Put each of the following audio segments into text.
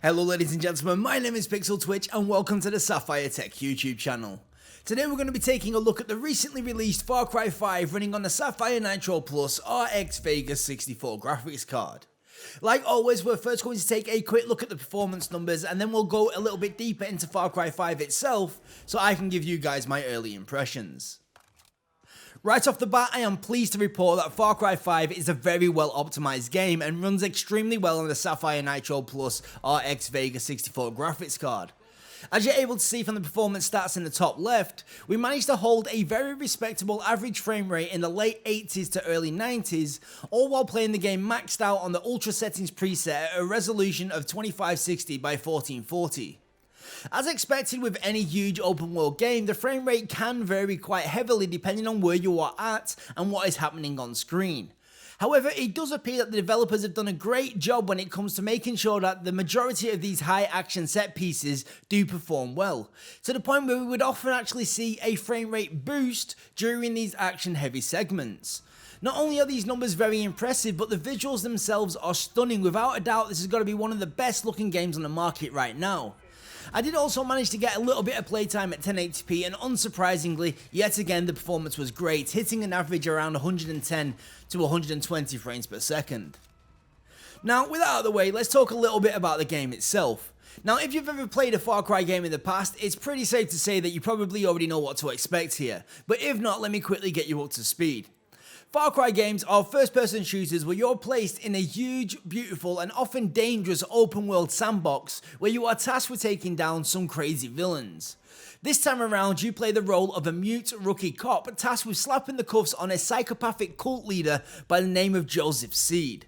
Hello ladies and gentlemen, my name is Pixel Twitch and welcome to the Sapphire Tech YouTube channel. Today we're going to be taking a look at the recently released Far Cry 5 running on the Sapphire Nitro Plus RX Vega 64 graphics card. Like always, we're first going to take a quick look at the performance numbers and then we'll go a little bit deeper into Far Cry 5 itself so I can give you guys my early impressions. Right off the bat, I am pleased to report that Far Cry 5 is a very well optimized game and runs extremely well on the Sapphire Nitro Plus RX Vega 64 graphics card. As you're able to see from the performance stats in the top left, we managed to hold a very respectable average frame rate in the late 80s to early 90s, all while playing the game maxed out on the Ultra Settings preset at a resolution of 2560 by 1440. As expected with any huge open world game, the frame rate can vary quite heavily depending on where you are at and what is happening on screen. However, it does appear that the developers have done a great job when it comes to making sure that the majority of these high action set pieces do perform well, to the point where we would often actually see a frame rate boost during these action heavy segments. Not only are these numbers very impressive, but the visuals themselves are stunning. Without a doubt, this has got to be one of the best looking games on the market right now. I did also manage to get a little bit of playtime at 1080p and unsurprisingly, yet again the performance was great, hitting an average around 110 to 120 frames per second. Now with that out of the way, let's talk a little bit about the game itself. Now if you've ever played a Far Cry game in the past, it's pretty safe to say that you probably already know what to expect here, but if not, let me quickly get you up to speed. Far Cry games are first-person shooters where you're placed in a huge, beautiful, and often dangerous open-world sandbox where you are tasked with taking down some crazy villains. This time around, you play the role of a mute rookie cop tasked with slapping the cuffs on a psychopathic cult leader by the name of Joseph Seed.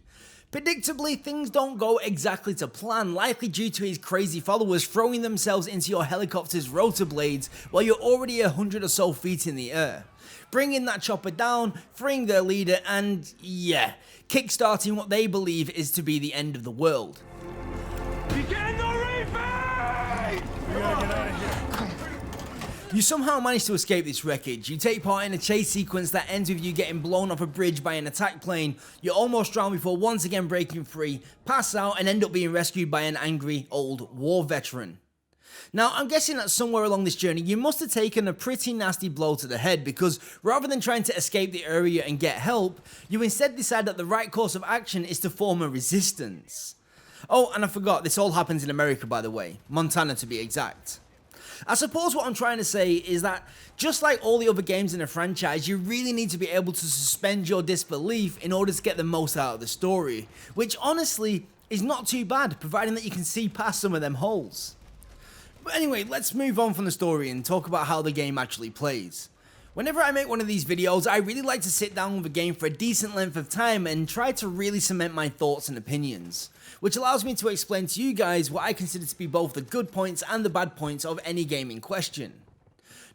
Predictably, things don't go exactly to plan, likely due to his crazy followers throwing themselves into your helicopter's rotor blades while you're already 100 or so feet in the air. Bringing that chopper down, freeing their leader, and yeah, kickstarting what they believe is to be the end of the world. Begin the refeed! We gotta get out of here. You somehow manage to escape this wreckage. You take part in a chase sequence that ends with you getting blown off a bridge by an attack plane. You almost drown before once again breaking free, pass out, and end up being rescued by an angry old war veteran. Now, I'm guessing that somewhere along this journey, you must have taken a pretty nasty blow to the head because rather than trying to escape the area and get help, you instead decide that the right course of action is to form a resistance. Oh, and I forgot, this all happens in America by the way, Montana to be exact. I suppose what I'm trying to say is that just like all the other games in the franchise, you really need to be able to suspend your disbelief in order to get the most out of the story, which honestly is not too bad, providing that you can see past some of them holes. But anyway, let's move on from the story and talk about how the game actually plays. Whenever I make one of these videos, I really like to sit down with a game for a decent length of time and try to really cement my thoughts and opinions, which allows me to explain to you guys what I consider to be both the good points and the bad points of any game in question.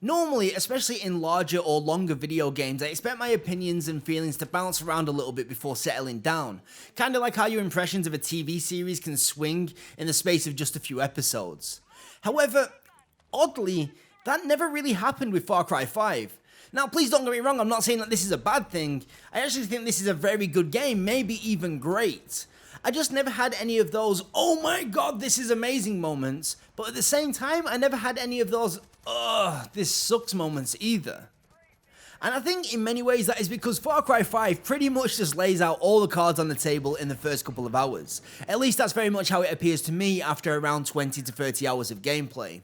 Normally, especially in larger or longer video games, I expect my opinions and feelings to bounce around a little bit before settling down, kinda like how your impressions of a TV series can swing in the space of just a few episodes. However, oddly, that never really happened with Far Cry 5. Now, please don't get me wrong, I'm not saying that this is a bad thing. I actually think this is a very good game, maybe even great. I just never had any of those, oh my god, this is amazing moments, but at the same time, I never had any of those, ugh, this sucks moments either. And I think in many ways that is because Far Cry 5 pretty much just lays out all the cards on the table in the first couple of hours. At least that's very much how it appears to me after around 20 to 30 hours of gameplay.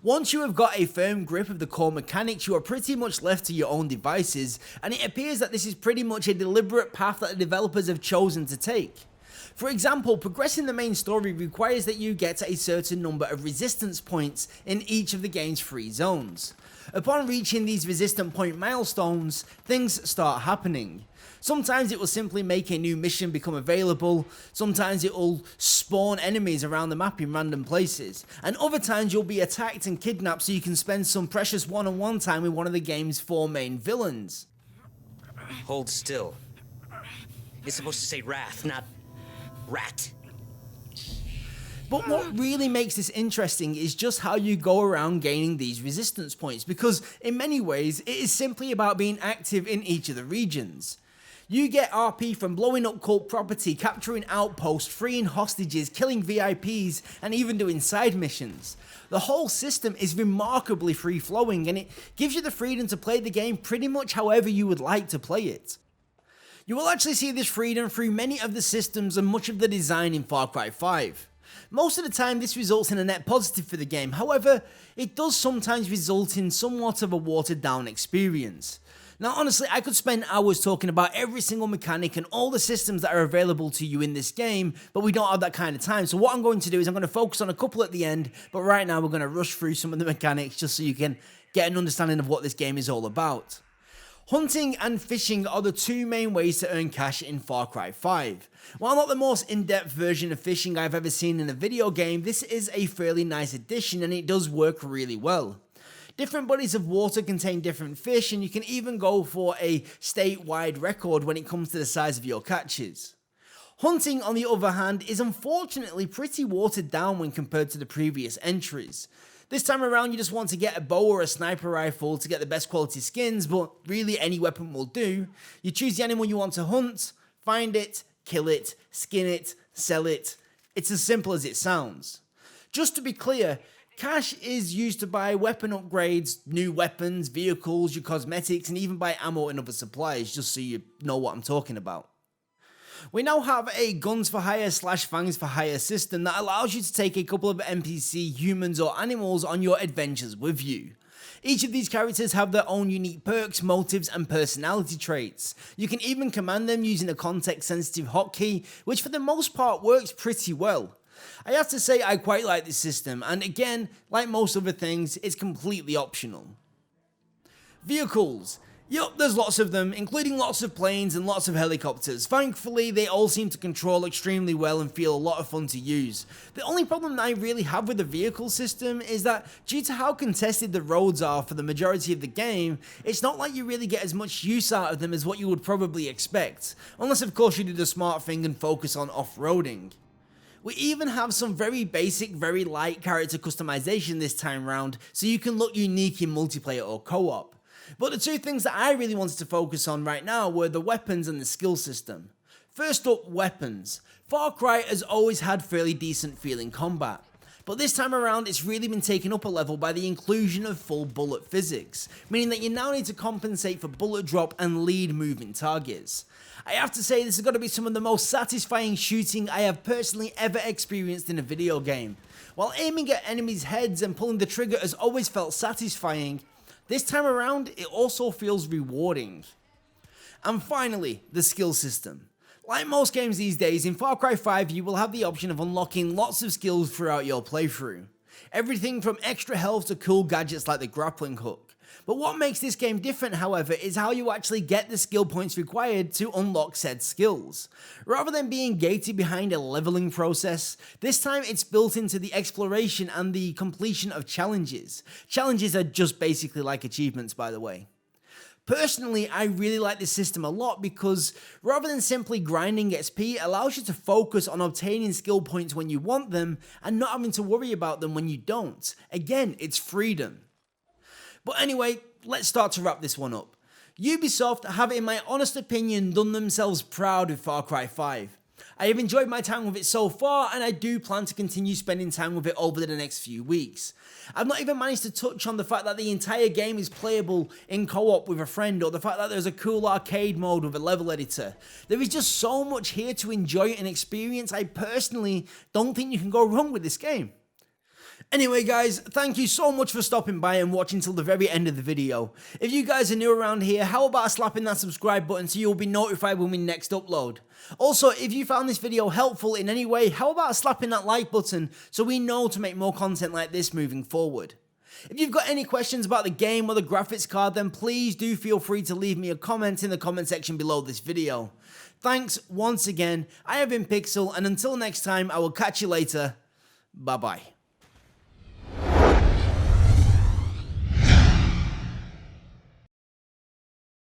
Once you have got a firm grip of the core mechanics, you are pretty much left to your own devices, and it appears that this is pretty much a deliberate path that the developers have chosen to take. For example, progressing the main story requires that you get a certain number of resistance points in each of the game's 3 zones. Upon reaching these resistant point milestones, things start happening. Sometimes it will simply make a new mission become available, sometimes it will spawn enemies around the map in random places, and other times you'll be attacked and kidnapped so you can spend some precious one-on-one time with one of the game's 4 main villains. Hold still. It's supposed to say wrath, not rat. But what really makes this interesting is just how you go around gaining these resistance points, because in many ways it is simply about being active in each of the regions. You get RP from blowing up cult property, capturing outposts, freeing hostages, killing VIPs, and even doing side missions. The whole system is remarkably free-flowing, and it gives you the freedom to play the game pretty much however you would like to play it. You will actually see this freedom through many of the systems and much of the design in Far Cry 5. Most of the time this results in a net positive for the game, however, it does sometimes result in somewhat of a watered down experience. Now honestly, I could spend hours talking about every single mechanic and all the systems that are available to you in this game, but we don't have that kind of time. So what I'm going to do is I'm going to focus on a couple at the end, but right now we're going to rush through some of the mechanics just so you can get an understanding of what this game is all about. Hunting and fishing are the two main ways to earn cash in Far Cry 5. While not the most in-depth version of fishing I've ever seen in a video game, this is a fairly nice addition and it does work really well. Different bodies of water contain different fish, and you can even go for a statewide record when it comes to the size of your catches. Hunting, on the other hand, is unfortunately pretty watered down when compared to the previous entries. This time around you just want to get a bow or a sniper rifle to get the best quality skins, but really any weapon will do. You choose the animal you want to hunt, find it, kill it, skin it, sell it. It's as simple as it sounds. Just to be clear, cash is used to buy weapon upgrades, new weapons, vehicles, your cosmetics, and even buy ammo and other supplies, just so you know what I'm talking about. We now have a guns for hire / fangs for hire system that allows you to take a couple of NPC, humans or animals on your adventures with you. Each of these characters have their own unique perks, motives and personality traits. You can even command them using a context sensitive hotkey, which for the most part works pretty well. I have to say I quite like this system, and again, like most other things, it's completely optional. Vehicles. Yup, there's lots of them, including lots of planes and lots of helicopters. Thankfully, they all seem to control extremely well and feel a lot of fun to use. The only problem that I really have with the vehicle system is that due to how contested the roads are for the majority of the game, it's not like you really get as much use out of them as what you would probably expect. Unless of course you do the smart thing and focus on off-roading. We even have some very basic, very light character customization this time round, so you can look unique in multiplayer or co-op. But the two things that I really wanted to focus on right now were the weapons and the skill system. First up, weapons. Far Cry has always had fairly decent feeling combat, but this time around it's really been taken up a level by the inclusion of full bullet physics, meaning that you now need to compensate for bullet drop and lead moving targets. I have to say this has got to be some of the most satisfying shooting I have personally ever experienced in a video game. While aiming at enemies' heads and pulling the trigger has always felt satisfying, this time around it also feels rewarding. And finally, the skill system. Like most games these days, in Far Cry 5 you will have the option of unlocking lots of skills throughout your playthrough. Everything from extra health to cool gadgets like the grappling hook. But what makes this game different, however, is how you actually get the skill points required to unlock said skills. Rather than being gated behind a leveling process, this time it's built into the exploration and the completion of challenges. Challenges are just basically like achievements, by the way. Personally, I really like this system a lot because rather than simply grinding XP, it allows you to focus on obtaining skill points when you want them and not having to worry about them when you don't. Again, it's freedom. But anyway, let's start to wrap this one up. Ubisoft have, in my honest opinion, done themselves proud with Far Cry 5. I have enjoyed my time with it so far, and I do plan to continue spending time with it over the next few weeks. I've not even managed to touch on the fact that the entire game is playable in co-op with a friend, or the fact that there's a cool arcade mode with a level editor. There is just so much here to enjoy and experience. I personally don't think you can go wrong with this game. Anyway guys, thank you so much for stopping by and watching till the very end of the video. If you guys are new around here, how about slapping that subscribe button so you'll be notified when we next upload? Also, if you found this video helpful in any way, how about slapping that like button so we know to make more content like this moving forward? If you've got any questions about the game or the graphics card, then please do feel free to leave me a comment in the comment section below this video. Thanks once again, I have been Pixel, and until next time, I will catch you later. Bye bye.